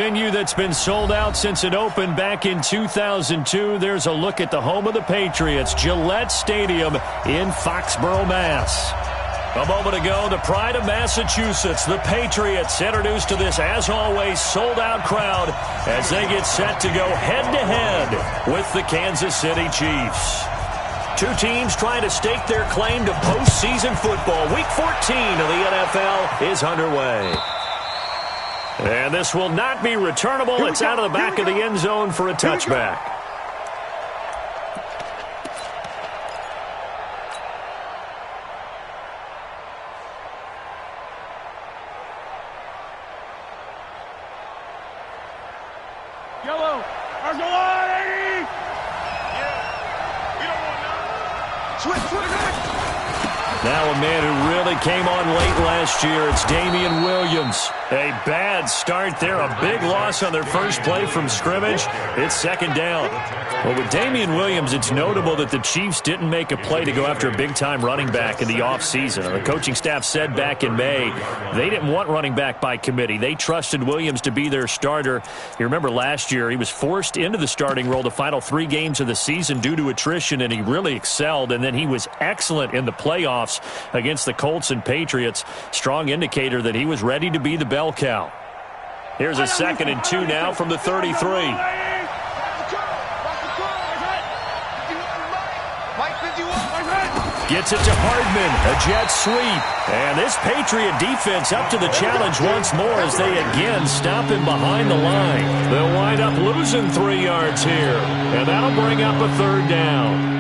Venue that's been sold out since it opened back in 2002. There's a look at the home of the Patriots, Gillette Stadium in Foxborough, Mass. A moment ago, the pride of Massachusetts, the Patriots, introduced to this, as always, sold-out crowd as they get set to go head-to-head with the Kansas City Chiefs. Two teams trying to stake their claim to postseason football. Week 14 of the NFL is underway. And this will not be returnable. It's out of the back of the end zone for a touchback. Yellow. There's the line, 80. Yeah. You don't want none. Switch. Now a man who really came on late last year, it's Damian Williams. A bad start there, a big loss on their first play from scrimmage. It's second down. Well, with Damian Williams, it's notable that the Chiefs didn't make a play to go after a big-time running back in the offseason. The coaching staff said back in May they didn't want running back by committee. They trusted Williams to be their starter. You remember last year he was forced into the starting role the final 3 games of the season due to attrition, and he really excelled, and then he was excellent in the playoffs against the Colts and Patriots. Strong indicator that he was ready to be the bell cow. Here's a 2nd and 2 now from the 33. Gets it to Hardman, a jet sweep. And this Patriot defense up to the challenge once more as they again stop him behind the line. They'll wind up losing 3 yards here, and that'll bring up a 3rd down.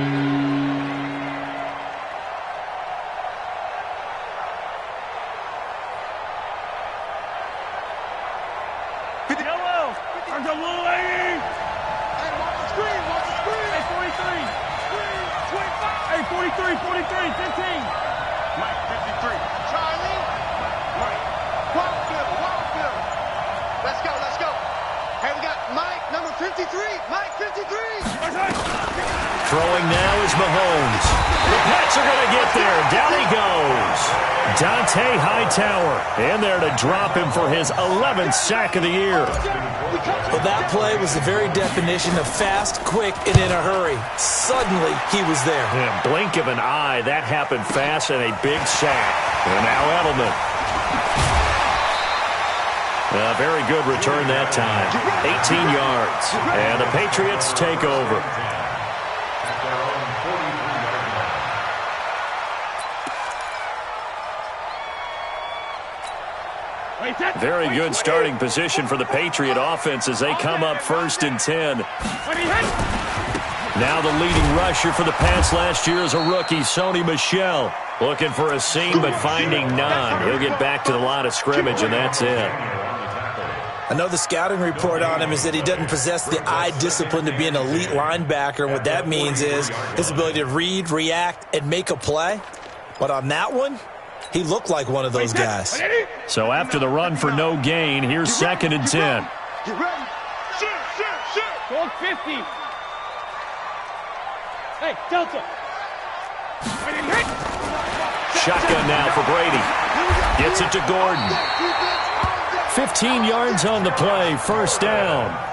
Throwing now is Mahomes. The Pats are going to get there. Down he goes. Dante Hightower in there to drop him for his 11th sack of the year. Well, that play was the very definition of fast, quick, and in a hurry. Suddenly, he was there. Yeah, blink of an eye. That happened fast and a big sack. And now Edelman. A very good return that time. 18 yards. And the Patriots take over. Very good starting position for the Patriot offense as they come up 1st and 10. Now the leading rusher for the Pats last year is a rookie, Sony Michel. Looking for a seam but finding none. He'll get back to the line of scrimmage, and that's it. I know the scouting report on him is that he doesn't possess the eye discipline to be an elite linebacker, and what that means is his ability to read, react, and make a play. But on that one, he looked like one of those guys. So after the run for no gain, here's 2nd and 10. Get ready. Shoot. Going 50. Hey, Delta. Shotgun now for Brady. Gets it to Gordon. 15 yards on the play, 1st down.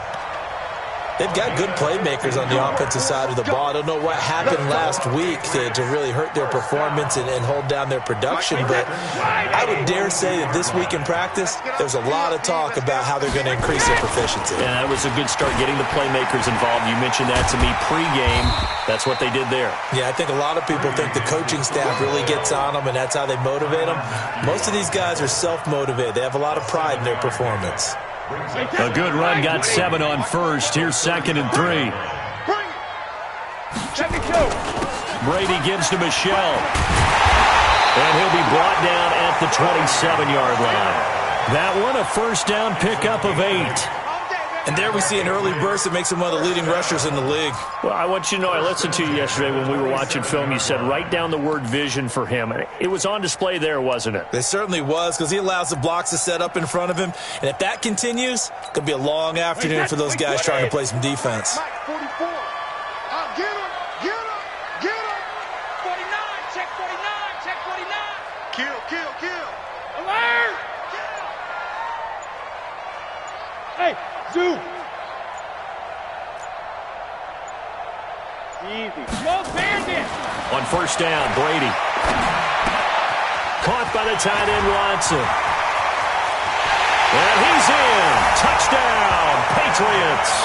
They've got good playmakers on the offensive side of the ball. I don't know what happened last week to really hurt their performance and hold down their production, but I would dare say that this week in practice, there's a lot of talk about how they're going to increase their proficiency. Yeah, that was a good start getting the playmakers involved. You mentioned that to me pregame. That's what they did there. Yeah, I think a lot of people think the coaching staff really gets on them, and that's how they motivate them. Most of these guys are self-motivated. They have a lot of pride in their performance. A good run, got 7 on 1st. Here's 2nd and 3. Brady gives to Michel. And he'll be brought down at the 27-yard line. That one, a 1st down pickup of 8. And there we see an early burst that makes him one of the leading rushers in the league. Well, I want you to know, I listened to you yesterday when we were watching film. You said write down the word vision for him. It was on display there, wasn't it? It certainly was, because he allows the blocks to set up in front of him. And if that continues, it could be a long afternoon for those guys trying to play some defense. 44. Get him. 49. Check 49. Kill. Alert. Hey, Hey, Zoo. Easy. Go Bandit. On first down, Brady. Caught by the tight end, Watson. And he's in. Touchdown, Patriots.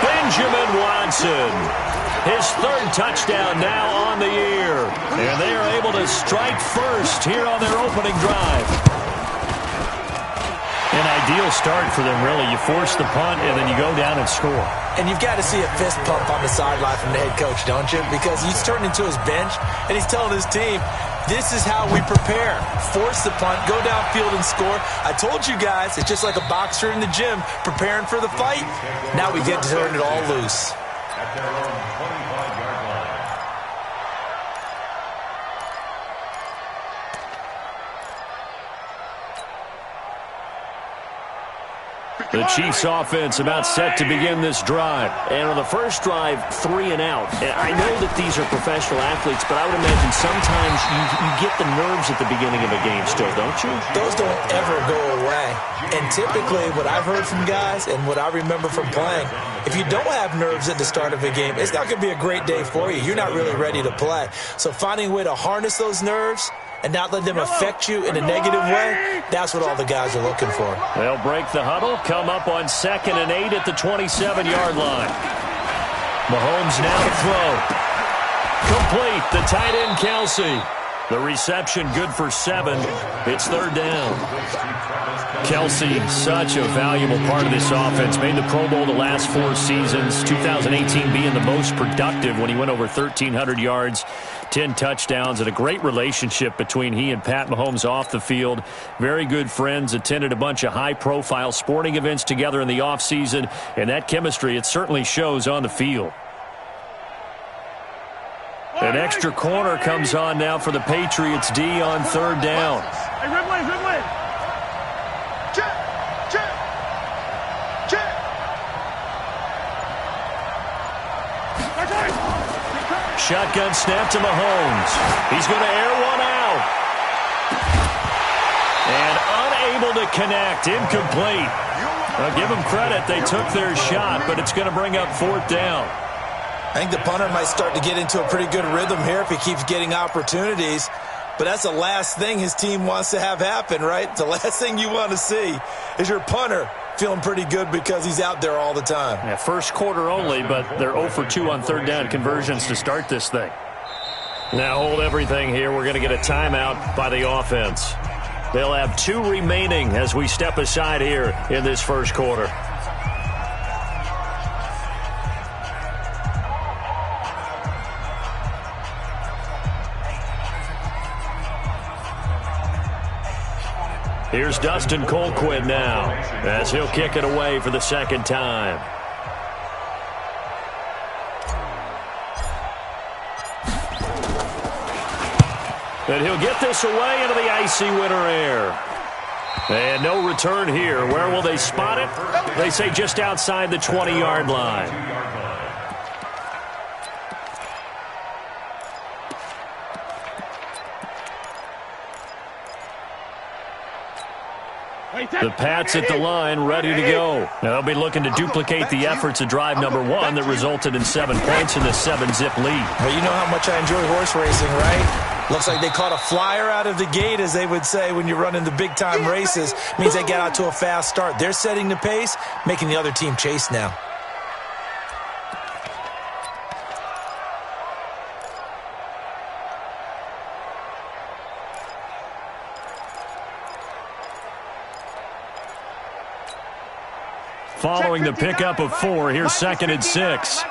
Benjamin Watson. His third touchdown now on the year. And they are able to strike first here on their opening drive. An ideal start for them, really. You force the punt, and then you go down and score. And you've got to see a fist pump on the sideline from the head coach, don't you? Because he's turned into his bench, and he's telling his team, this is how we prepare. Force the punt, go downfield and score. I told you guys, it's just like a boxer in the gym preparing for the fight. Now we get to turn it all loose. At their own 25-yard line. The Chiefs offense about set to begin this drive. And on the first drive, 3 and out. And I know that these are professional athletes, but I would imagine sometimes you get the nerves at the beginning of a game still, don't you? Those don't ever go away. And typically what I've heard from guys and what I remember from playing, if you don't have nerves at the start of a game, it's not going to be a great day for you. You're not really ready to play. So finding a way to harness those nerves and not let them affect you in a negative way, that's what all the guys are looking for. They'll break the huddle, come up on 2nd and 8 at the 27-yard line. Mahomes now to throw. Complete, the tight end Kelsey. The reception good for 7. It's 3rd down. Kelsey, such a valuable part of this offense. Made the Pro Bowl the last 4 seasons. 2018 being the most productive when he went over 1,300 yards, 10 touchdowns, and a great relationship between he and Pat Mahomes off the field. Very good friends, attended a bunch of high-profile sporting events together in the offseason, and that chemistry, it certainly shows on the field. An extra corner comes on now for the Patriots D on 3rd down. Hey, Ridley. Check. Shotgun snap to Mahomes. He's going to air one out. And unable to connect. Incomplete. I'll give them credit. They took their shot, but it's going to bring up 4th down. I think the punter might start to get into a pretty good rhythm here if he keeps getting opportunities. But that's the last thing his team wants to have happen, right? The last thing you want to see is your punter feeling pretty good because he's out there all the time. Yeah, first quarter only, but they're 0 for 2 on 3rd down conversions to start this thing. Now hold everything here. We're going to get a timeout by the offense. They'll have 2 remaining as we step aside here in this first quarter. Here's Dustin Colquitt now as he'll kick it away for the 2nd time. And he'll get this away into the icy winter air. And no return here. Where will they spot it? They say just outside the 20-yard line. The Pats at the line, ready to go. Now they'll be looking to duplicate the efforts of drive number 1 that resulted in 7 points in the 7-zip lead. Well, you know how much I enjoy horse racing, right? Looks like they caught a flyer out of the gate, as they would say when you're running the big-time races. Means they get out to a fast start. They're setting the pace, making the other team chase now. Following the pickup of 4, here's 2nd and 6.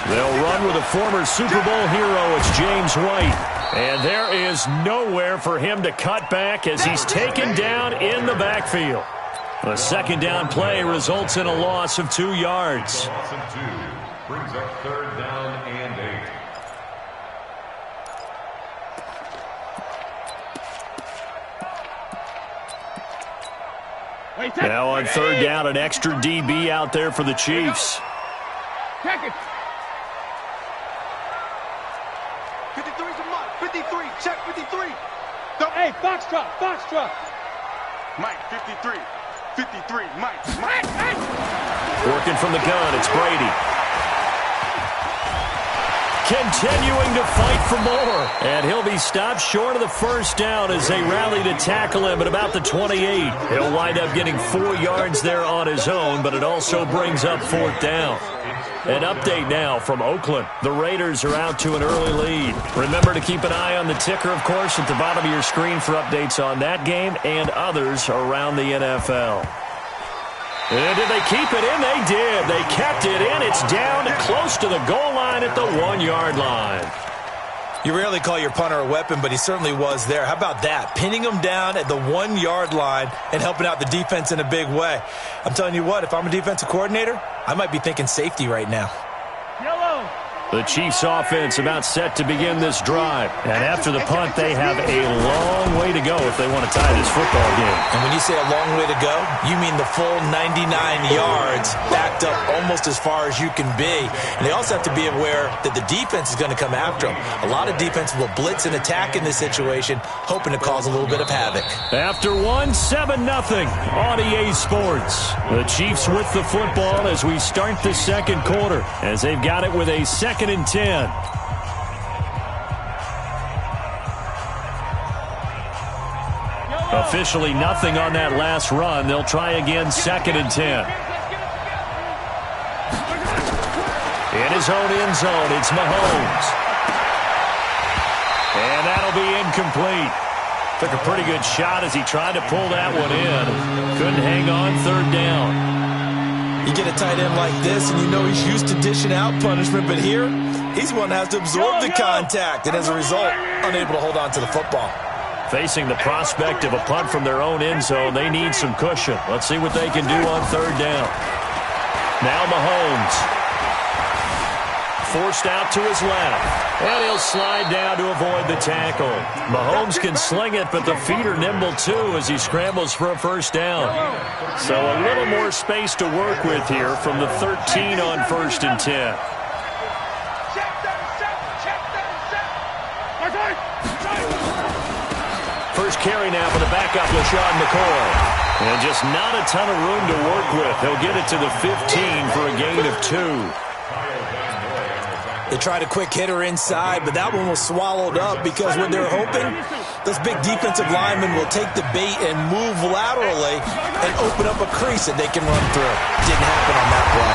They'll run with a former Super Bowl hero. It's James White. And there is nowhere for him to cut back as he's taken down in the backfield. A 2nd down play results in a loss of 2 yards. Brings up 3rd down and 8. Now on 3rd down, an extra DB out there for the Chiefs. Check it. 53's a mark. 53. Check 53. Hey, box truck. Mike, 53. 53, Mike. Working from the gun, it's Brady. Continuing to fight for more. And he'll be stopped short of the first down as they rally to tackle him at about the 28. He'll wind up getting 4 yards there on his own, but it also brings up 4th down. An update now from Oakland. The Raiders are out to an early lead. Remember to keep an eye on the ticker, of course, at the bottom of your screen for updates on that game and others around the NFL. And did they keep it in? They did. They kept it in. It's down close to the goal line at the 1-yard line. You rarely call your punter a weapon, but he certainly was there. How about that? Pinning him down at the 1-yard line and helping out the defense in a big way. I'm telling you what, if I'm a defensive coordinator, I might be thinking safety right now. Yellow. The Chiefs offense about set to begin this drive. And after the punt, they have a long way to go if they want to tie this football game. And when you say a long way to go, you mean the full 99 yards backed up almost as far as you can be. And they also have to be aware that the defense is going to come after them. A lot of defense will blitz and attack in this situation, hoping to cause a little bit of havoc. After 7-0 on EA Sports. The Chiefs with the football as we start the second quarter, as they've got it with a 2nd and 10. Officially nothing on that last run. They'll try again, 2nd and 10. In his own end zone, it's Mahomes. And that'll be incomplete. Took a pretty good shot as he tried to pull that one in. Couldn't hang on, 3rd down. You get a tight end like this, and you know he's used to dishing out punishment, but here, he's one that has to absorb the contact, and as a result, unable to hold on to the football. Facing the prospect of a punt from their own end zone, they need some cushion. Let's see what they can do on 3rd down. Now Mahomes. Forced out to his left. And he'll slide down to avoid the tackle. Mahomes can sling it, but the feet are nimble too as he scrambles for a 1st down. So a little more space to work with here from the 13 on 1st and 10. First carry now for the backup, LaShawn McCoy. And just not a ton of room to work with. He'll get it to the 15 for a gain of 2. They tried a quick hitter inside, but that one was swallowed up because when they're hoping, those big defensive linemen will take the bait and move laterally and open up a crease that they can run through. Didn't happen on that play.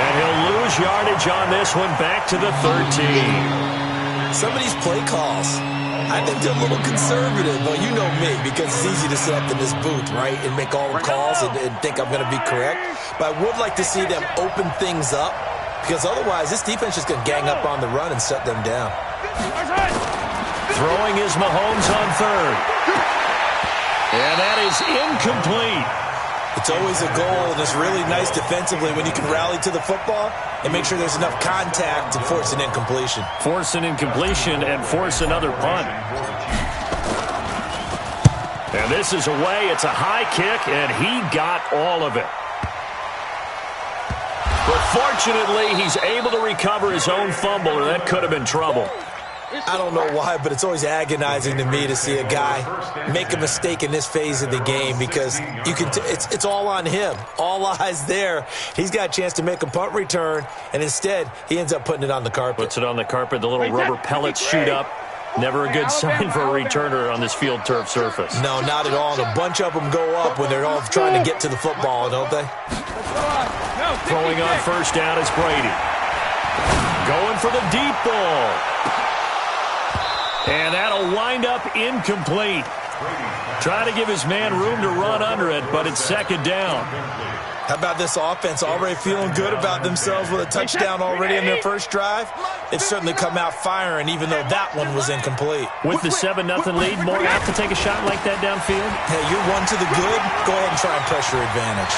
And he'll lose yardage on this one, back to the 13. Some of these play calls, I think they're a little conservative. Well, you know me, because it's easy to sit up in this booth, right, and make all the calls and think I'm going to be correct. But I would like to see them open things up, because otherwise this defense is going to gang up on the run and shut them down. Throwing is Mahomes on 3rd. And that is incomplete. It's always a goal, and it's really nice defensively when you can rally to the football and make sure there's enough contact to force an incompletion. Force an incompletion and force another punt. And this is away. It's a high kick, and he got all of it. But fortunately, he's able to recover his own fumble, or that could have been trouble. I don't know why, but it's always agonizing to me to see a guy make a mistake in this phase of the game, because you can it's all on him. All eyes there. He's got a chance to make a punt return, and instead he ends up putting it on the carpet. Puts it on the carpet. The little rubber pellets shoot up. Never a good sign for a returner on this field turf surface. No, not at all. And a bunch of them go up when they're all trying to get to the football, don't they? Throwing on 1st down is Brady. Going for the deep ball. And that'll wind up incomplete. Try to give his man room to run under it, but it's 2nd down. How about this offense already feeling good about themselves with a touchdown already in their first drive? They've certainly come out firing, even though that one was incomplete. With the 7-0 lead, more apt to take a shot like that downfield? Hey, you're one to the good. Go ahead and try and press your advantage.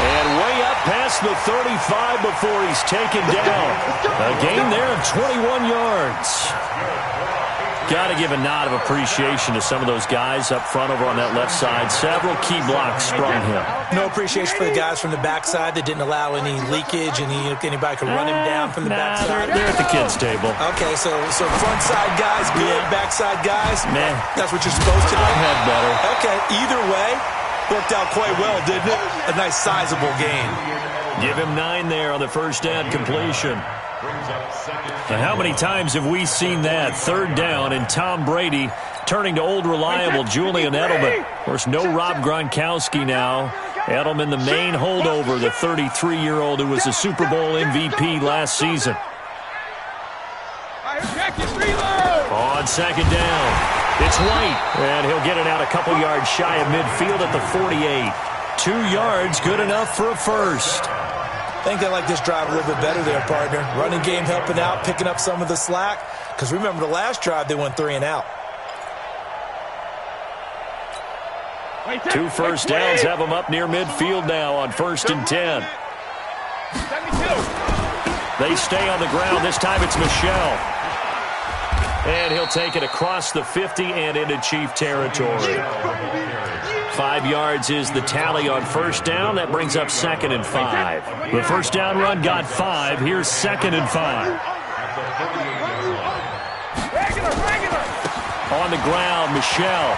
And way up past the 35 before he's taken down. A gain there of 21 yards. Got to give a nod of appreciation to some of those guys up front over on that left side. Several key blocks sprung him. No appreciation for the guys from the backside that didn't allow any leakage, and anybody could run him down from the backside. They're at the kids' table. Okay, so front side guys, good. Yeah. Backside guys, man, that's what you're supposed to do. I've had better. Okay, either way, worked out quite well, didn't it? A nice sizable gain. Give him 9 there on the first down completion. And how many times have we seen that? Third down, and Tom Brady turning to old reliable Julian Edelman. Of course, no Rob Gronkowski now. Edelman, the main holdover, the 33-year-old who was a Super Bowl MVP last season. On second down, it's White, and he'll get it out a couple yards shy of midfield at the 48. 2 yards, good enough for a first. I think they like this drive a little bit better there, partner. Running game helping out, picking up some of the slack. Because remember, the last drive, they went 3 and out. 2 first downs have them up near midfield now on 1st and 10. They stay on the ground. This time it's Michel. And he'll take it across the 50 and into Chief territory. 5 yards is the tally on first down. That brings up 2nd and 5. The first down run got 5. Here's 2nd and 5. On the ground, Michel.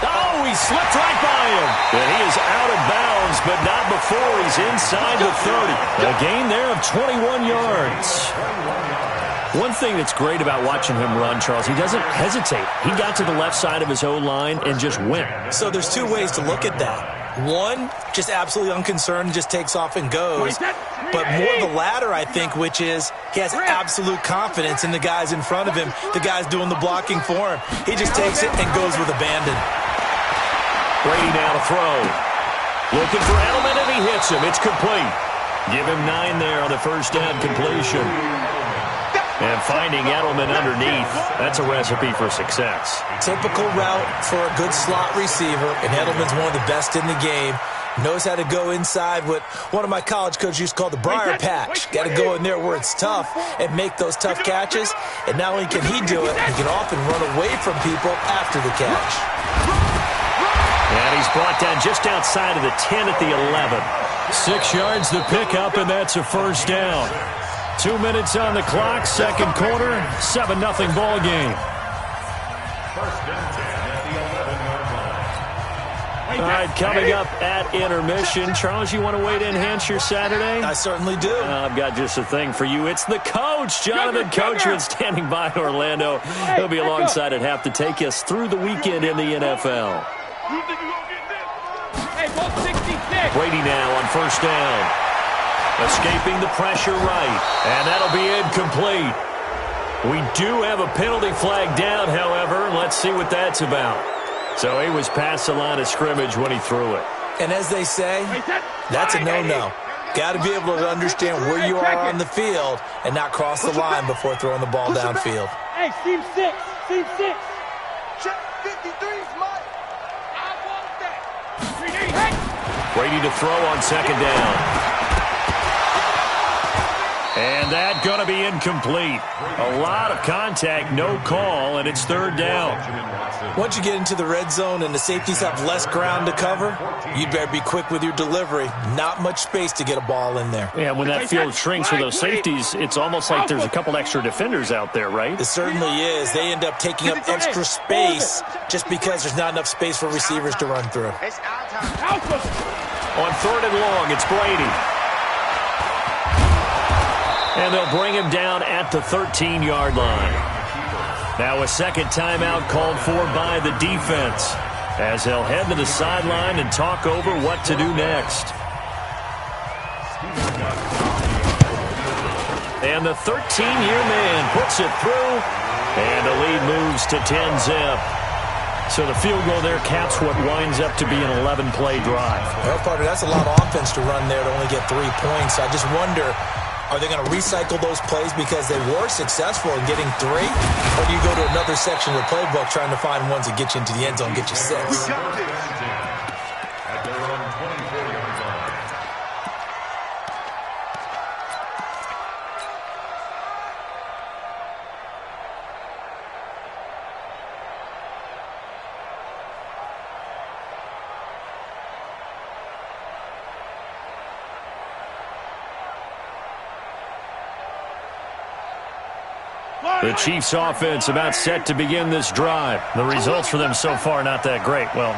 Oh, he slipped right by him. And he is out of bounds, but not before he's inside the 30. A gain there of 21 yards. One thing that's great about watching him run, Charles, he doesn't hesitate. He got to the left side of his O-line and just went. So there's 2 ways to look at that. One, just absolutely unconcerned, just takes off and goes. But more the latter, I think, which is he has absolute confidence in the guys in front of him, the guys doing the blocking for him. He just takes it and goes with abandon. Brady now to throw. Looking for Edelman, and he hits him. It's complete. Give him 9 there on the first down completion. And finding Edelman underneath, that's a recipe for success. Typical route for a good slot receiver, and Edelman's one of the best in the game. Knows how to go inside what one of my college coaches used to call the briar patch. Got to go in there where it's tough and make those tough catches. And not only can he do it, he can often run away from people after the catch. And he's brought down just outside of the 10 at the 11. 6 yards the pickup, and that's a first down. 2 minutes on the clock, second quarter, 7-0 ball game. All right, coming up at intermission. Charles, you want to wait to enhance your Saturday? I certainly do. I've got just a thing for you. It's the coach, Jonathan Coachman, standing by in Orlando. He'll be alongside at half to take us through the weekend in the NFL. Brady now on first down. Escaping the pressure right. And that'll be incomplete. We do have a penalty flag down, however. Let's see what that's about. So he was past the line of scrimmage when he threw it. And as they say, that's a no-no. Got to be able to understand where you are on the field and not cross the line before throwing the ball downfield. Hey, team 6. Team 6. Check 53's Mike. I want that. Brady to throw on second down. And that going to be incomplete. A lot of contact, no call, and it's third down. Once you get into the red zone and the safeties have less ground to cover, you better be quick with your delivery. Not much space to get a ball in there. Yeah, when that field shrinks with those safeties, it's almost like there's a couple extra defenders out there, right? It certainly is. They end up taking up extra space just because there's not enough space for receivers to run through. It's our time. On third and long, it's Brady. And they'll bring him down at the 13-yard line. Now a second timeout called for by the defense as they'll head to the sideline and talk over what to do next. And the 13-year man puts it through, and the lead moves to 10-zip. So the field goal there caps what winds up to be an 11-play drive. Well, partner, that's a lot of offense to run there to only get 3 points. I just wonder, are they going to recycle those plays because they were successful in getting 3? Or do you go to another section of the playbook trying to find ones that get you into the end zone, get you 6? We got this. The Chiefs offense about set to begin this drive. The results for them so far not that great. Well,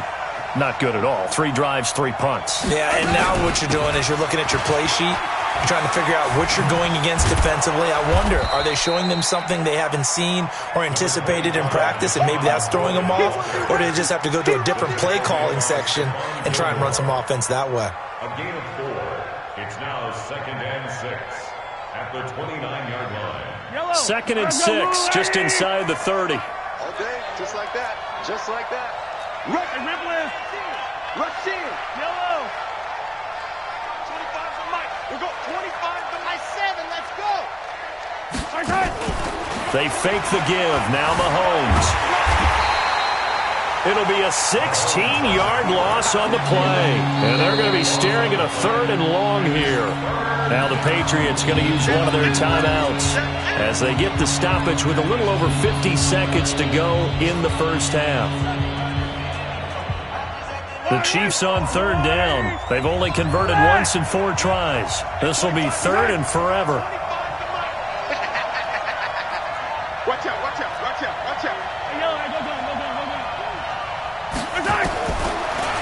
not good at all. 3 drives, 3 punts. Yeah, and now what you're doing is you're looking at your play sheet. You're trying to figure out what you're going against defensively. I wonder, are they showing them something they haven't seen or anticipated in practice, and maybe that's throwing them off? Or do they just have to go to a different play calling section and try and run some offense that way? A gain of 4. It's now 2nd and 6 at the 29-yard line. Yellow. 2nd and 6, just inside the 30. Okay, just like that. Just like that. Rush and Ripley. Rush in. Yellow. 25 to Mike. We go 25 to Mike. 7. Let's go. They fake the give. Now Mahomes. It'll be a 16-yard loss on the play. And they're going to be staring at a 3rd and long here. Now the Patriots going to use one of their timeouts as they get the stoppage with a little over 50 seconds to go in the first half. The Chiefs on 3rd down. They've only converted once in 4 tries. This will be 3rd and forever. Watch out, watch out, watch out, watch out.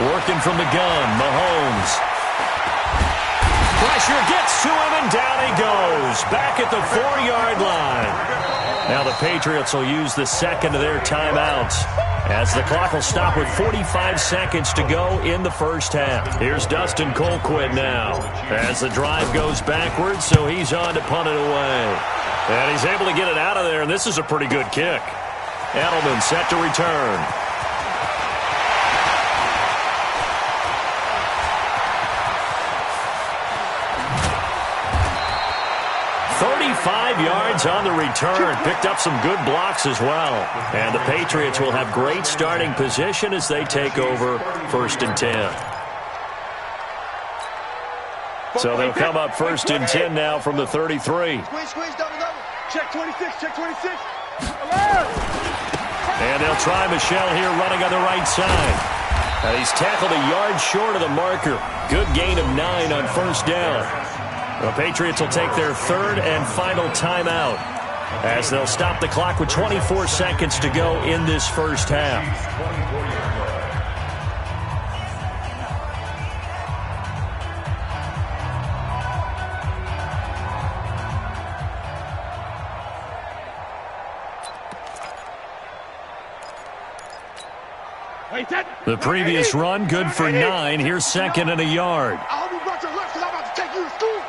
Working from the gun, Mahomes. Pressure gets to him, and down he goes. Back at the 4-yard line. Now the Patriots will use the second of their timeouts, as the clock will stop with 45 seconds to go in the first half. Here's Dustin Colquitt now, as the drive goes backwards, so he's on to punt it away. And he's able to get it out of there, and this is a pretty good kick. Edelman set to return. 35 yards on the return. Picked up some good blocks as well. And the Patriots will have great starting position as they take over 1st and 10. So they'll come up 1st and 10 now from the 33. Squeeze, double. Check 26, check 26. And they'll try Michelle here running on the right side. And he's tackled a yard short of the marker. Good gain of 9 on 1st down. The Patriots will take their 3rd and final timeout, as they'll stop the clock with 24 seconds to go in this first half. The previous run good for 9. Here's 2nd and a yard. I hope you brought your lunch because I'm about to take you to school.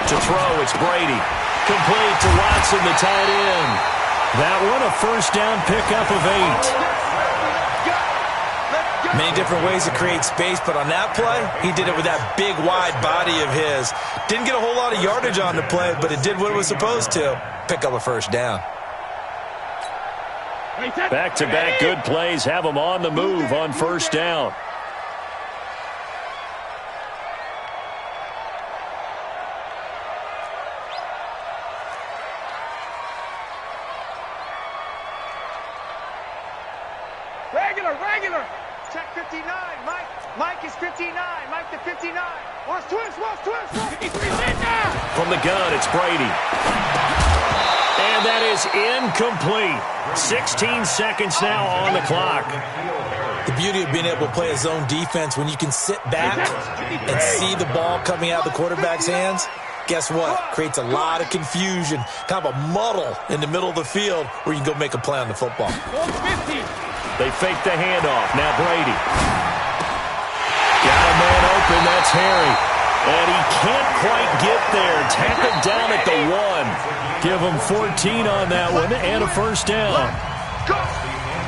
To throw, it's Brady. Complete to Watson, the tight end. That one, a 1st down pickup of 8. Many different ways to create space, but on that play, he did it with that big, wide body of his. Didn't get a whole lot of yardage on the play, but it did what it was supposed to. Pick up a 1st down. Back-to-back good plays have them on the move on 1st down. Regular. Check 59. Mike is 59. Mike to 59. Watch twist. 53 now. From the gun, it's Brady. And that is incomplete. 16 seconds now on the clock. The beauty of being able to play a zone defense when you can sit back and see the ball coming out of the quarterback's hands, guess what? Creates a lot of confusion, kind of a muddle in the middle of the field where you can go make a play on the football. They fake the handoff. Now Brady. Got a man open. That's Harry. And he can't quite get there. Tackled down at the 1. Give him 14 on that one and a 1st down.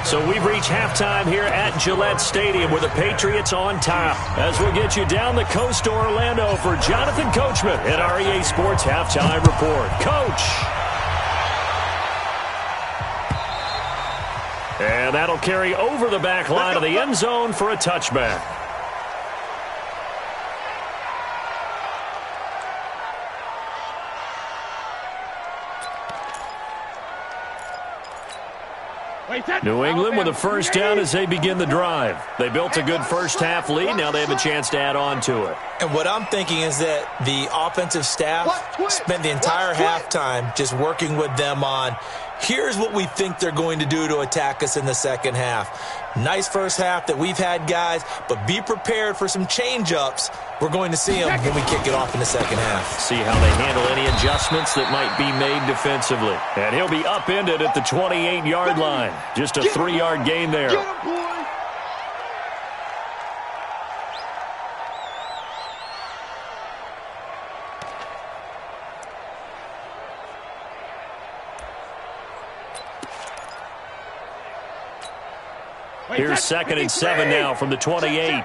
So we've reached halftime here at Gillette Stadium with the Patriots on top. As we'll get you down the coast to Orlando for Jonathan Coachman at REA Sports Halftime Report. Coach. And that'll carry over the back line of the end zone for a touchback. New England with a first down as they begin the drive. They built a good first half lead. Now they have a chance to add on to it. And what I'm thinking is that the offensive staff spent the entire halftime just working with them on, here's what we think they're going to do to attack us in the second half. Nice first half that we've had, guys, but be prepared for some change-ups. We're going to see them when we kick it off in the second half. See how they handle any adjustments that might be made defensively. And he'll be upended at the 28-yard line. Just a 3-yard gain there. Get him, boy. Here's 2nd and 7 now from the 28. You ain't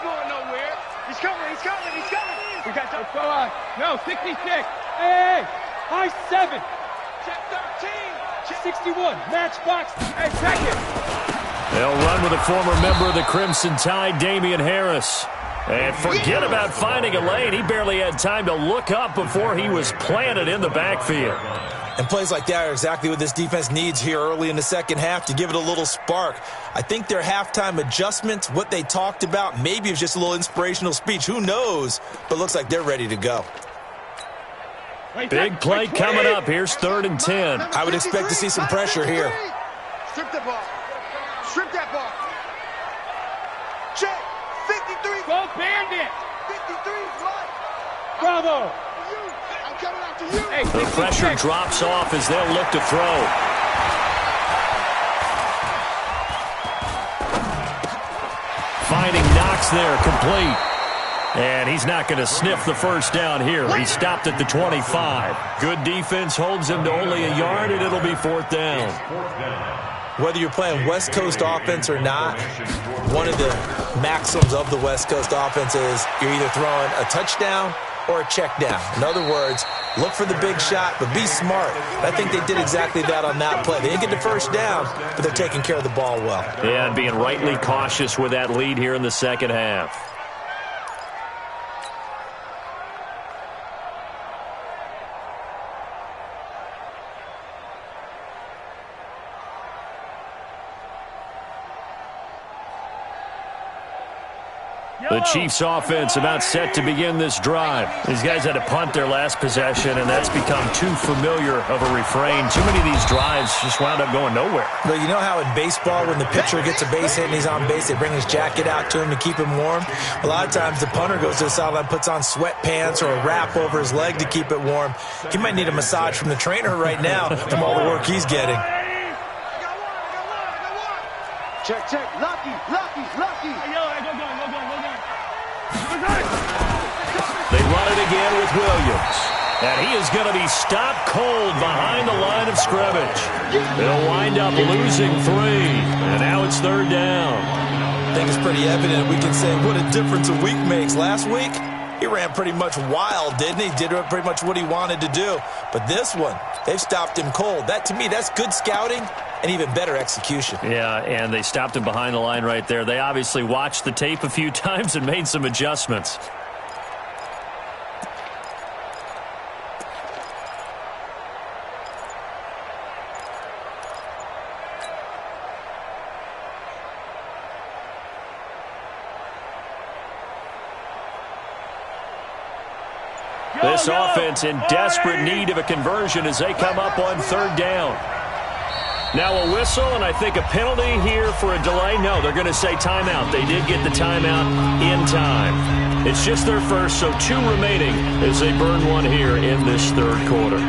going nowhere. He's coming, he's coming, he's coming. We got Let's go on. No, 66. Hey, high 7. check 13. 61. Matchbox. Hey, second. They'll run with a former member of the Crimson Tide, Damian Harris. And forget about finding a lane. He barely had time to look up before he was planted in the backfield. And plays like that are exactly what this defense needs here early in the second half to give it a little spark. I think their halftime adjustments, what they talked about, maybe it's just a little inspirational speech. Who knows? But it looks like they're ready to go. Big play coming up. Here's 3rd and 10. I would expect to see some pressure here. Strip the ball. Strip that ball. Check. 53. Go Bandit. 53 is right. Bravo. I'm coming after you. Hey, The pressure 66. drops off as they'll look to throw. Finding Knox there, complete. And he's not going to sniff the first down here. He stopped at the 25. Good defense holds him to only a yard, and it'll be 4th down. Whether you're playing West Coast offense or not, one of the maxims of the West Coast offense is you're either throwing a touchdown or a check down. In other words, look for the big shot, but be smart. I think they did exactly that on that play. They didn't get the first down, but they're taking care of the ball well. Yeah, and being rightly cautious with that lead here in the second half. The Chiefs offense about set to begin this drive. These guys had to punt their last possession, and that's become too familiar of a refrain. Too many of these drives just wound up going nowhere. But you know how in baseball, when the pitcher gets a base hit and he's on base, they bring his jacket out to him to keep him warm? A lot of times the punter goes to the sideline, puts on sweatpants or a wrap over his leg to keep it warm. He might need a massage from the trainer right now from all the work he's getting. I got one. Check, check. Lucky. They run it again with Williams. And he is going to be stopped cold behind the line of scrimmage. They'll wind up losing 3. And now it's 3rd down. I think it's pretty evident. We can say what a difference a week makes. Last week, he ran pretty much wild, didn't he? Did pretty much what he wanted to do. But this one, they've stopped him cold. That, to me, that's good scouting and even better execution. Yeah, and they stopped him behind the line right there. They obviously watched the tape a few times and made some adjustments. This offense in desperate need of a conversion as they come up on 3rd down. Now a whistle and I think a penalty here for a delay. No, they're going to say timeout. They did get the timeout in time. It's just their first, so 2 remaining as they burn one here in this 3rd quarter.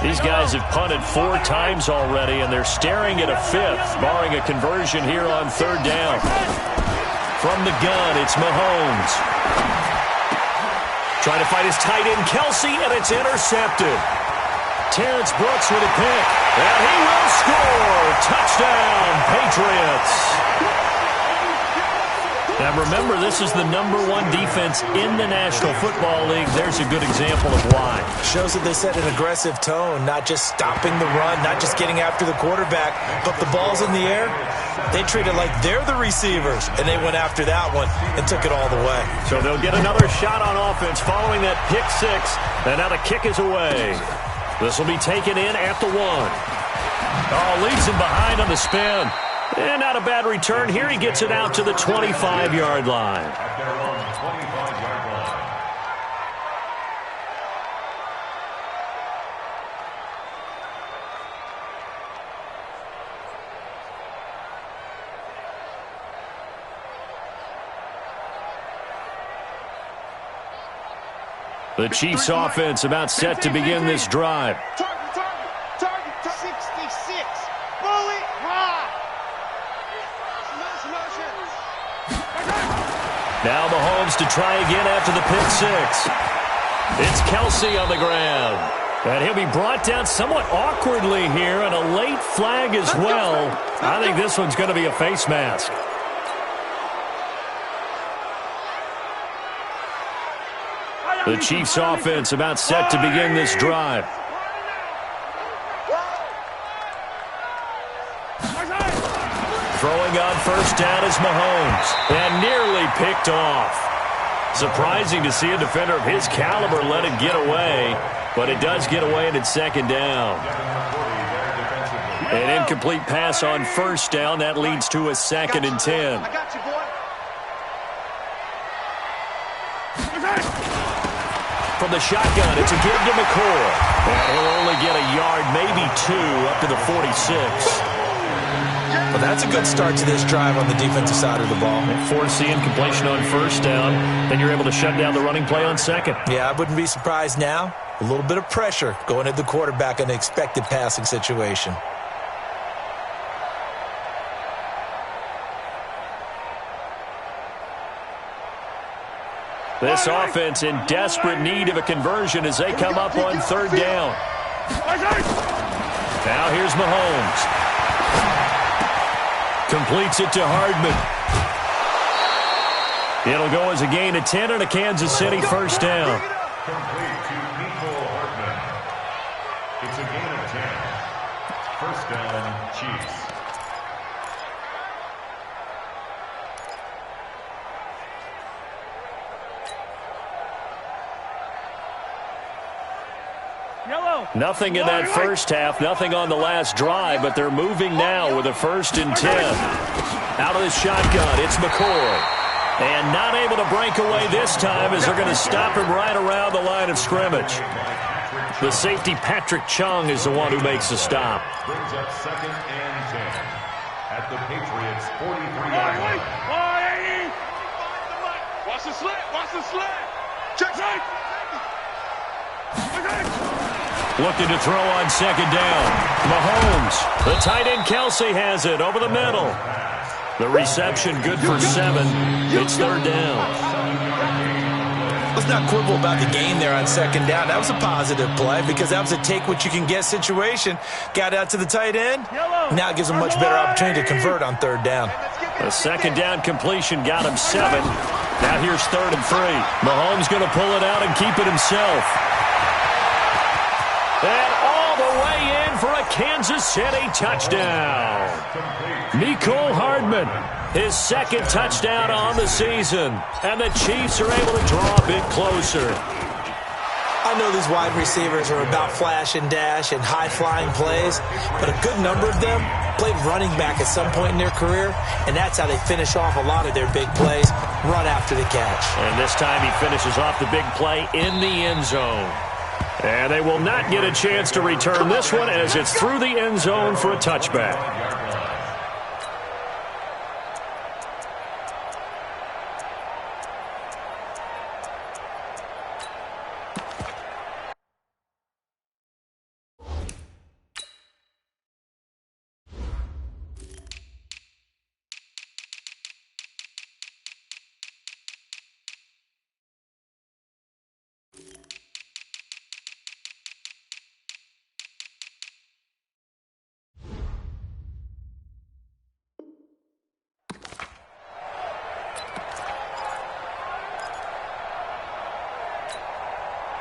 These guys have punted 4 times already, and they're staring at a 5th, barring a conversion here on 3rd down. From the gun, it's Mahomes. Trying to fight his tight end, Kelsey, and it's intercepted. Terrence Brooks with a pick, and he will score. Touchdown, Patriots. Now remember, this is the #1 defense in the National Football League. There's a good example of why. Shows that they set an aggressive tone, not just stopping the run, not just getting after the quarterback, but the ball's in the air. They treat it like they're the receivers, and they went after that one and took it all the way. So they'll get another shot on offense following that pick six, and now the kick is away. This will be taken in at the 1. Oh, leads him behind on the spin. And not a bad return. Here he gets it out to the 25-yard line. At their own 25-yard line. The Chiefs offense about set to begin this drive. Target, 66. Bullet, high. Now Mahomes to try again after the pick six. It's Kelsey on the ground. And he'll be brought down somewhat awkwardly here, and a late flag as well. I think this one's going to be a face mask. The Chiefs offense about set to begin this drive. Throwing on first down is Mahomes, and nearly picked off. Surprising to see a defender of his caliber let it get away, but it does get away, and it's second down. An incomplete pass on first down. That leads to a 2nd and 10. I got you, boy. From the shotgun, it's a give to McCoy. And he'll only get a yard, maybe 2, up to the 46. Well, that's a good start to this drive on the defensive side of the ball. Force the incompletion on first down. Then you're able to shut down the running play on second. Yeah, I wouldn't be surprised now. A little bit of pressure going at the quarterback in an expected passing situation. This offense in desperate need of a conversion as they come up on third down. Now here's Mahomes. Completes it to Hardman. It'll go as a gain of 10 and a Kansas City first down. Complete to Nicole Hartman. It's a gain of 10. First down, Chiefs. Nothing in that first half, nothing on the last drive, but they're moving now with a 1st and 10. Out of the shotgun, it's McCoy. And not able to break away this time as they're going to stop him right around the line of scrimmage. The safety, Patrick Chung, is the one who makes the stop. Brings up 2nd and 10 at the Patriots' 43-yard line. Watch the slant. Watch the slant. Check. Looking to throw on second down. Mahomes. The tight end Kelsey has it over the middle. The reception good for 7. It's third down. Let's not quibble about the gain there on second down. That was a positive play because that was a take-what-you-can-get situation. Got out to the tight end. Now it gives him a much better opportunity to convert on third down. A second down completion got him 7. Now here's 3rd and 3. Mahomes going to pull it out and keep it himself. And all the way in for a Kansas City touchdown. Nicole Hardman, his 2nd touchdown on the season. And the Chiefs are able to draw a bit closer. I know these wide receivers are about flash and dash and high-flying plays, but a good number of them played running back at some point in their career, and that's how they finish off a lot of their big plays, run after the catch. And this time he finishes off the big play in the end zone. And they will not get a chance to return this one as it's through the end zone for a touchback.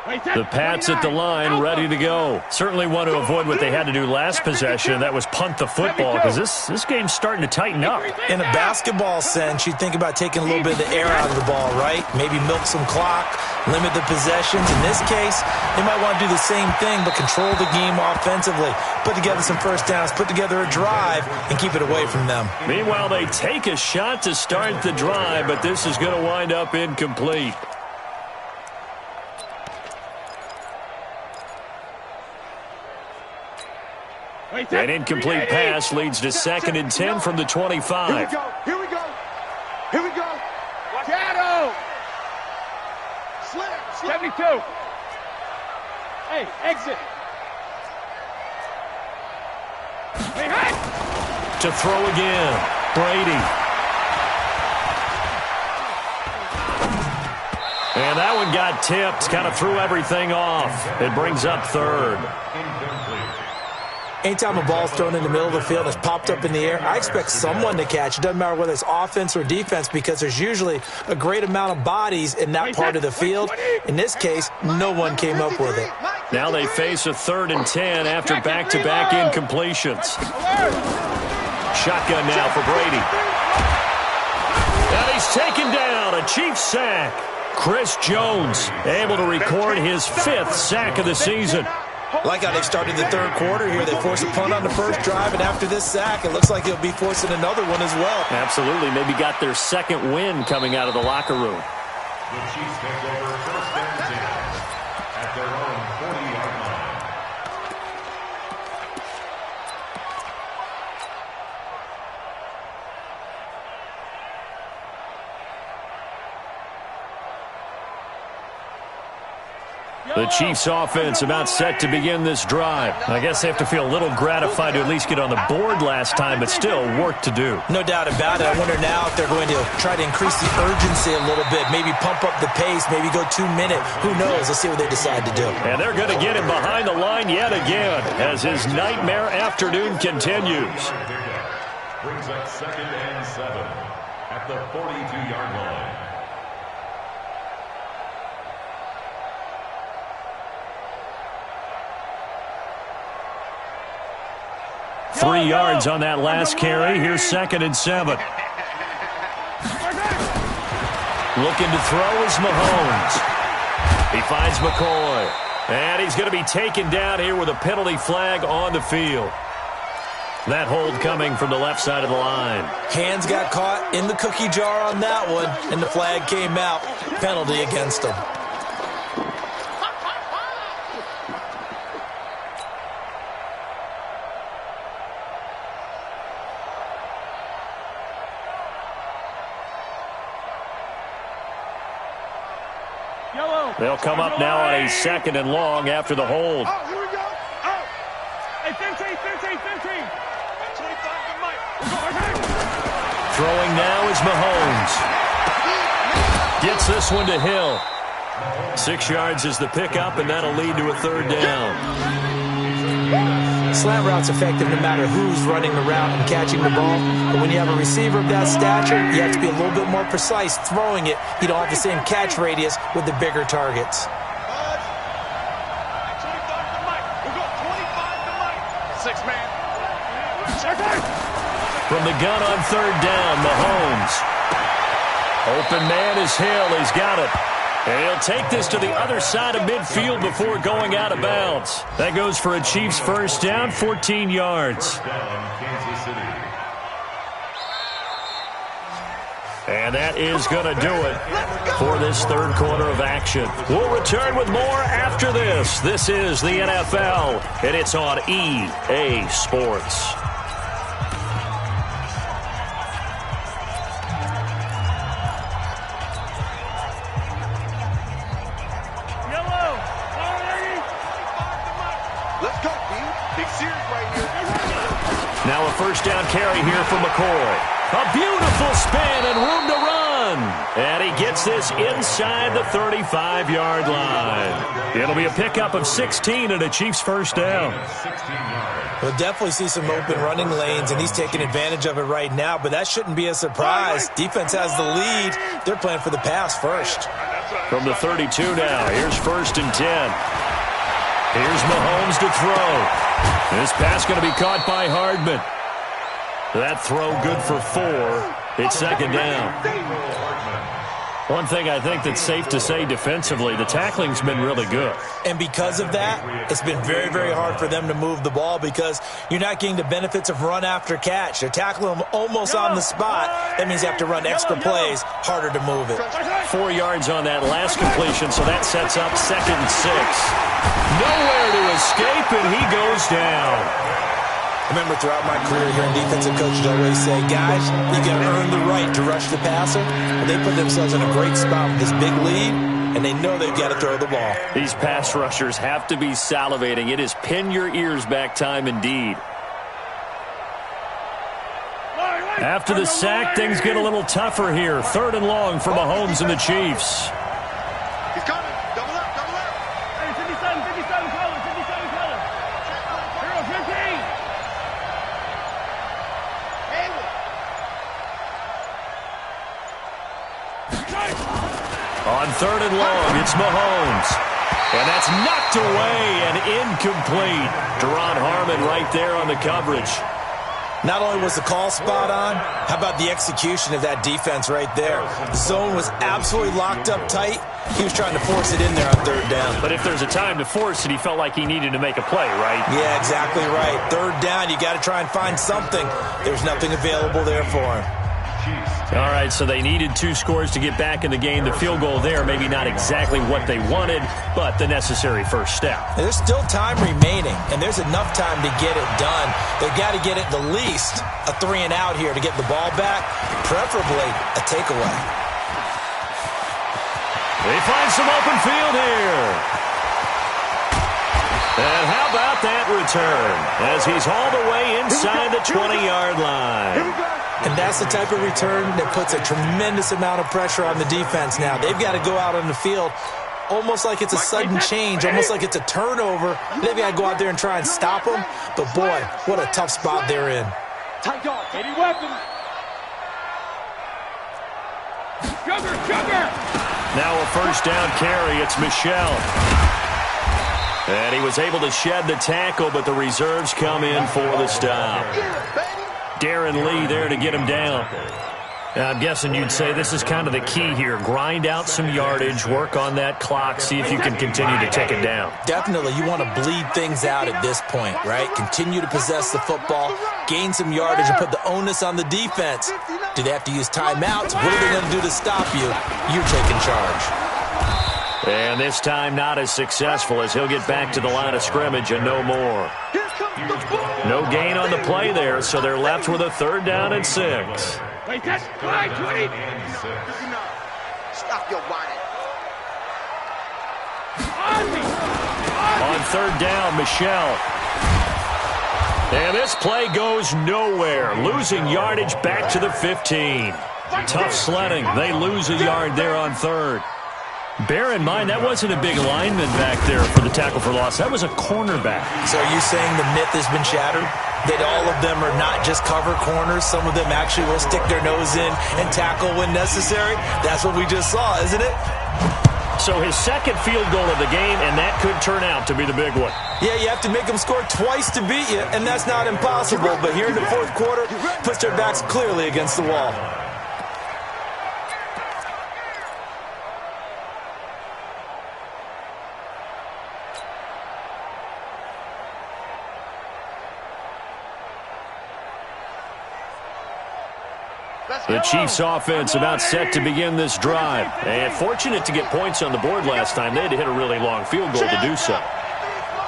The Pats at the line, ready to go. Certainly want to avoid what they had to do last possession, and that was punt the football, because this game's starting to tighten up. In a basketball sense, you think about taking a little bit of the air out of the ball, right? Maybe milk some clock, limit the possessions. In this case, they might want to do the same thing, but control the game offensively. Put together some first downs, put together a drive, and keep it away from them. Meanwhile, they take a shot to start the drive, but this is going to wind up incomplete. An incomplete pass leads to 2nd and 10 from the 25. Here we go. Here we go. Here we go. Shadow. Slip. 72. Hey, exit. Hey, hey. To throw again. Brady. And that one got tipped. Kind of threw everything off. It brings up 3rd. Anytime a ball's thrown in the middle of the field and it's popped up in the air, I expect someone to catch. It doesn't matter whether it's offense or defense, because there's usually a great amount of bodies in that part of the field. In this case, no one came up with it. Now they face a 3rd and 10 after back-to-back incompletions. Shotgun now for Brady. And he's taken down. A Chiefs sack. Chris Jones able to record his 5th sack of the season. Like how they started the 3rd quarter here. They forced a punt on the first drive, and after this sack, it looks like they'll be forcing another one as well. Absolutely. Maybe got their 2nd win coming out of the locker room. The Chiefs take over 1st and 10 at their own 40-yard line. 'The Chiefs offense about set to begin this drive. I guess they have to feel a little gratified to at least get on the board last time, but still work to do. No doubt about it. I wonder now if they're going to try to increase the urgency a little bit, maybe pump up the pace, maybe go 2-minute. Who knows? Let's see what they decide to do. And they're going to get him behind the line yet again as his nightmare afternoon continues. Brings up 2nd and 7 at the 42-yard line. 3 yards on that last carry. Here's 2nd and 7. Looking to throw is Mahomes. He finds McCoy. And he's going to be taken down here with a penalty flag on the field. That hold coming from the left side of the line. Hands got caught in the cookie jar on that one, and the flag came out. Penalty against him. They'll come up now on a 2nd and long after the hold. Oh, here we go. Oh. Hey, 15. 25 to Mike. Throwing now is Mahomes. Gets this one to Hill. 6 yards is the pickup, and that'll lead to a 3rd down. Slant route's effective no matter who's running the route and catching the ball. But when you have a receiver of that stature, you have to be a little bit more precise throwing it. You don't have the same catch radius with the bigger targets. 25 to Mike. We'll go 25 to Mike. 6-man. From the gun on 3rd down, Mahomes. Open man is Hill. He's got it. And he'll take this to the other side of midfield before going out of bounds. That goes for a Chiefs first down, 14 yards. Kansas City. And that is going to do it for this 3rd quarter of action. We'll return with more after this. This is the NFL, and it's on EA Sports. Now a first down carry here for McCoy. A beautiful spin and room to run. And he gets this inside the 35-yard line. It'll be a pickup of 16 and a Chiefs first down. We'll definitely see some open running lanes, and he's taking advantage of it right now, but that shouldn't be a surprise. Defense has the lead. They're playing for the pass first. From the 32 now, here's 1st and 10. Here's Mahomes to throw. This pass going to be caught by Hardman. That throw good for 4. It's 2nd down. One thing I think that's safe to say defensively, the tackling's been really good. And because of that, it's been very, very hard for them to move the ball because you're not getting the benefits of run after catch. They're tackling them almost on the spot. That means you have to run extra plays, harder to move it. 4 yards on that last completion, so that sets up 2nd and 6. Nowhere to escape, and he goes down. I remember throughout my career hearing defensive coaches always say, guys, you got to earn the right to rush the passer. And they put themselves in a great spot with this big lead, and they know they've got to throw the ball. These pass rushers have to be salivating. It is pin your ears back time indeed. After the sack, things get a little tougher here. 3rd and long for Mahomes and the Chiefs. He's coming. Double up, double up. Hey, 57 color, 57 color. Hero 15. On 3rd and long, it's Mahomes. And that's knocked away and incomplete. Deron Harmon right there on the coverage. Not only was the call spot on, how about the execution of that defense right there? The zone was absolutely locked up tight. He was trying to force it in there on 3rd down. But if there's a time to force it, he felt like he needed to make a play, right? Yeah, exactly right. 3rd down, you got to try and find something. There's nothing available there for him. All right, so they needed 2 scores to get back in the game. The field goal there, maybe not exactly what they wanted, but the necessary first step. There's still time remaining, and there's enough time to get it done. They've got to get it the least a 3 and out here to get the ball back, preferably a takeaway. They find some open field here. And how about that return as he's hauled away inside the 20-yard line. And that's the type of return that puts a tremendous amount of pressure on the defense now. They've got to go out on the field almost like it's a sudden change, almost like it's a turnover. They've got to go out there and try and stop them. But, boy, what a tough spot they're in. Tight dog, any weapon. Sugar. Now a 1st down carry. It's Michel. And he was able to shed the tackle, but the reserves come in for the stop. Darren Lee there to get him down. I'm guessing you'd say this is kind of the key here. Grind out some yardage, work on that clock, see if you can continue to take it down. Definitely. You want to bleed things out at this point, right? Continue to possess the football, gain some yardage, and put the onus on the defense. Do they have to use timeouts? What are they going to do to stop you? You're taking charge. And this time not as successful as he'll get back to the line of scrimmage and no more. No gain on the play there, so they're left with a 3rd down and 6. Wait, that's right, 20. Stop your whining. On 3rd down, Michel. And this play goes nowhere. Losing yardage back to the 15. Tough sledding. They lose a yard there on 3rd. Bear in mind, that wasn't a big lineman back there for the tackle for loss. That was a cornerback. So are you saying the myth has been shattered? That all of them are not just cover corners? Some of them actually will stick their nose in and tackle when necessary? That's what we just saw, isn't it? So his 2nd field goal of the game, and that could turn out to be the big one. Yeah, you have to make them score twice to beat you, and that's not impossible. But here in the 4th quarter, puts their backs clearly against the wall. The Chiefs offense about set to begin this drive. And fortunate to get points on the board last time. They had to hit a really long field goal to do so.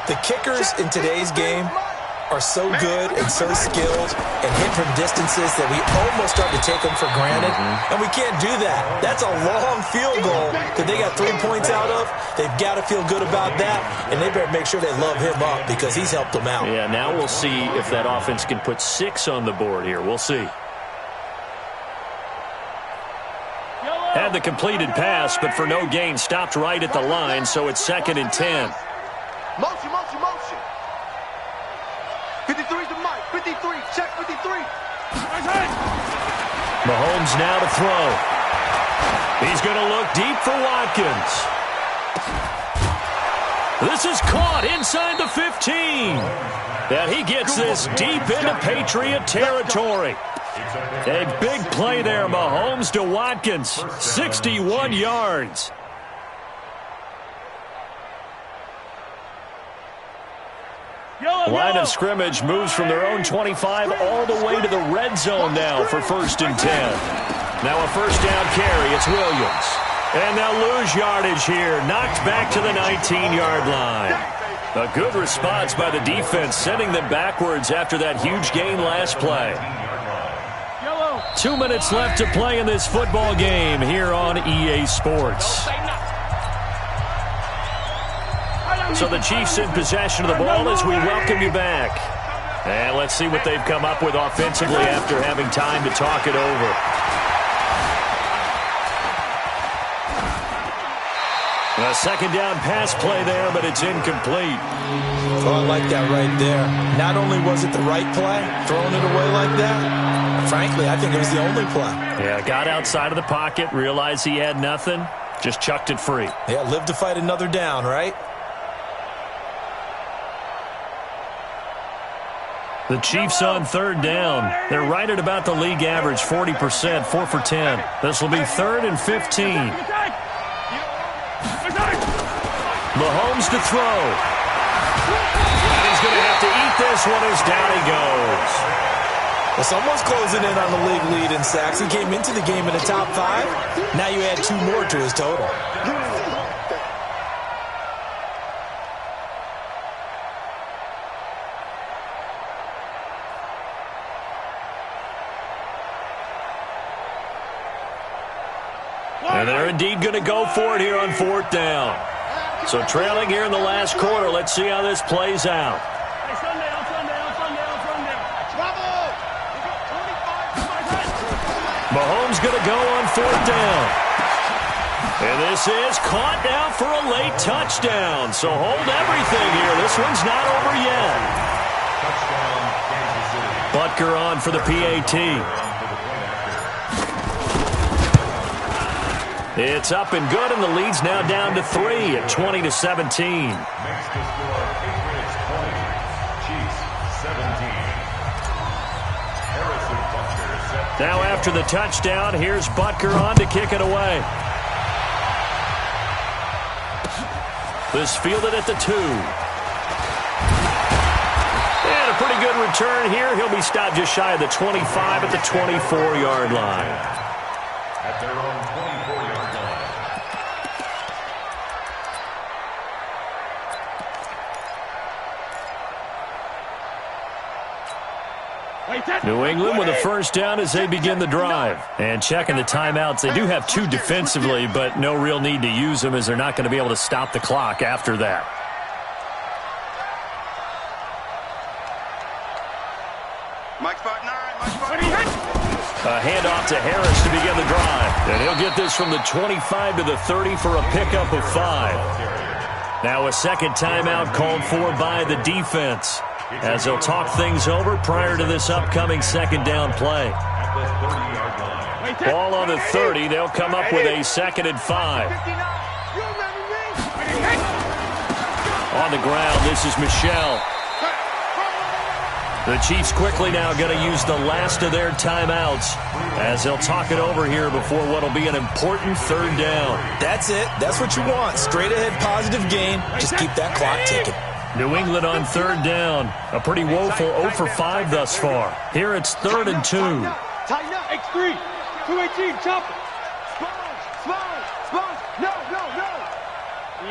The kickers in today's game are so good and so skilled and hit from distances that we almost start to take them for granted. And we can't do that. That's a long field goal that they got 3 points out of. They've got to feel good about that, and they better make sure they love him up because he's helped them out. Yeah, now we'll see if that offense can put 6 on the board here. We'll see. Had the completed pass, but for no gain, stopped right at the line, so it's 2nd and 10. Motion. 53's the mic. 53. Check 53. Mahomes now to throw. He's going to look deep for Watkins. This is caught inside the 15. And he gets this deep into Patriot territory. A big play there, Mahomes to Watkins, 61 yards. Line of scrimmage moves from their own 25 all the way to the red zone now for 1st and 10. Now a first down carry. It's Williams. And they'll lose yardage here. Knocked back to the 19-yard line. A good response by the defense, sending them backwards after that huge gain last play. 2 minutes left to play in this football game here on EA Sports. So the Chiefs in possession of the ball as we welcome you back. And let's see what they've come up with offensively after having time to talk it over. A second down pass play there, but it's incomplete. Oh, I like that right there. Not only was it the right play, throwing it away like that, frankly, I think it was the only play. Yeah, got outside of the pocket, realized he had nothing, just chucked it free. Yeah, live to fight another down, right? The Chiefs on 3rd down. They're right at about the league average, 40%, 4 for 10. This will be 3rd and 15. Mahomes to throw. And he's going to have to eat this one as down he goes. Well, someone's closing in on the league lead in sacks. He came into the game in the top 5. Now you add 2 more to his total. And they're indeed going to go for it here on 4th down. So trailing here in the last quarter. Let's see how this plays out. Mahomes going to go on 4th down. And this is caught now for a late touchdown. So hold everything here. This one's not over yet. Butker on for the PAT. It's up and good, and the lead's now down to 3 at 20-17. Next to score, Patriots 20, Chiefs 17. Harrison Butker set. Now after the touchdown, here's Butker on to kick it away. This fielded at the 2. And a pretty good return here. He'll be stopped just shy of the 25 at the 24-yard line. At their own 24-yard line. New England with a first down as they begin the drive. And checking the timeouts, they do have 2 defensively, but no real need to use them as they're not going to be able to stop the clock after that. A handoff to Harris to begin the drive. And he'll get this from the 25 to the 30 for a pickup of 5. Now a second timeout called for by the defense, as they'll talk things over prior to this upcoming second down play. Ball on the 30. They'll come up with a 2nd and 5. On the ground, this is Michel. The Chiefs quickly now going to use the last of their timeouts as they'll talk it over here before what will be an important 3rd down. That's it. That's what you want. Straight ahead positive gain. Just keep that clock ticking. New England on 3rd down. A pretty woeful 0 for 5 thus far. Here it's 3rd and 2. Tighten up. X3. 218. Chop it. Sponge. No.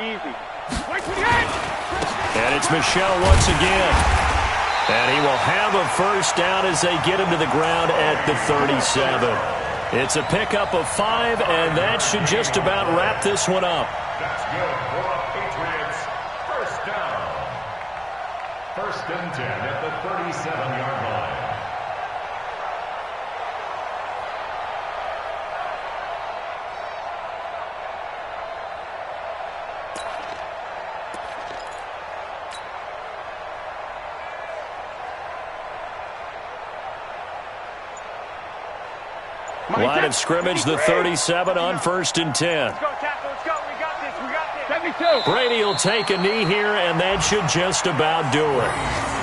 Easy. And it's Michel once again. And he will have a first down as they get him to the ground at the 37. It's a pickup of 5, and that should just about wrap this one up. That's good for the Patriots. First down. 1st and 10 at the 37-yard line. Line of scrimmage, the 37 on 1st and 10. Let's go, tackle. Let's go. We got this. We got this. 72. Brady will take a knee here, and that should just about do it.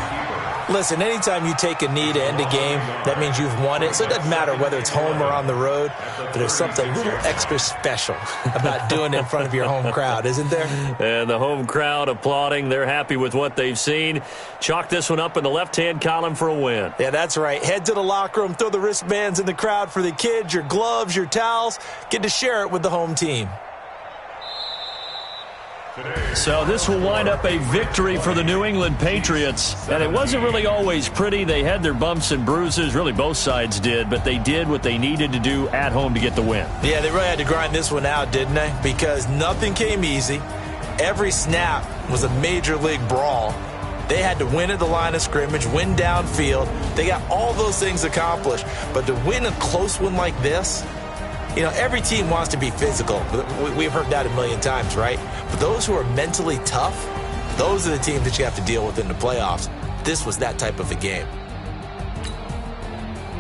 Listen, anytime you take a knee to end a game, that means you've won it. So it doesn't matter whether it's home or on the road, but there's something a little extra special about doing it in front of your home crowd, isn't there? And the home crowd applauding. They're happy with what they've seen. Chalk this one up in the left-hand column for a win. Yeah, that's right. Head to the locker room, throw the wristbands in the crowd for the kids, your gloves, your towels. Get to share it with the home team. So this will wind up a victory for the New England Patriots. And it wasn't really always pretty. They had their bumps and bruises. Really, both sides did. But they did what they needed to do at home to get the win. Yeah, they really had to grind this one out, didn't they? Because nothing came easy. Every snap was a major league brawl. They had to win at the line of scrimmage, win downfield. They got all those things accomplished. But to win a close one like this, you know, every team wants to be physical. We've heard that a million times, right? But those who are mentally tough, those are the teams that you have to deal with in the playoffs. This was that type of a game.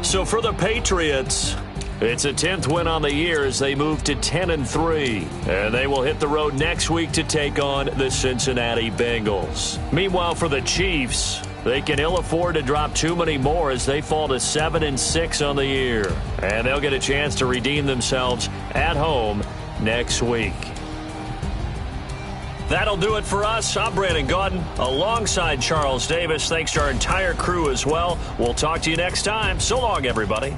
So for the Patriots, it's a 10th win on the year as they move to 10-3. And they will hit the road next week to take on the Cincinnati Bengals. Meanwhile, for the Chiefs, they can ill afford to drop too many more as they fall to 7-6 on the year. And they'll get a chance to redeem themselves at home next week. That'll do it for us. I'm Brandon Gaudin alongside Charles Davis. Thanks to our entire crew as well. We'll talk to you next time. So long, everybody.